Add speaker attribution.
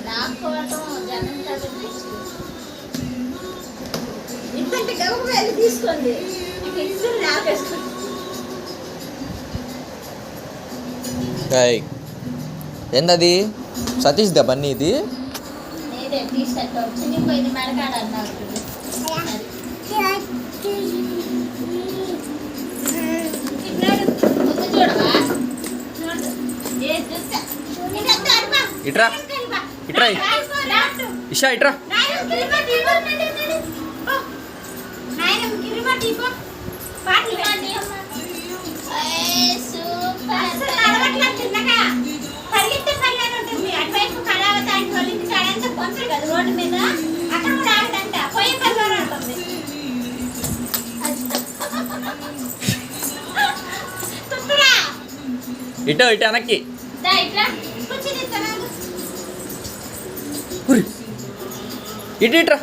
Speaker 1: దాక్కోవటం జనం కాబట్టి ఇంతంటే గబగబా వెళ్ళి తీసుకోండి. ఇద్దరు నాకేసుకోండి.
Speaker 2: ఏందది సతీష్ దా బన్నీ ఇది?
Speaker 1: నేనే టీషర్ట్ చినిగిపోయింది మెడకాడన్నారు. చూడవా
Speaker 2: ఇట్రా ఇట్రా ఇషా ఇట్రా.
Speaker 1: రోడ్డు మీద అక్కడ కూడా ఆగదంట పోయే కలవరం ఉంటుంది.
Speaker 2: ఇటో ఇటు వెనక్కి ఇటు ఇట్రా.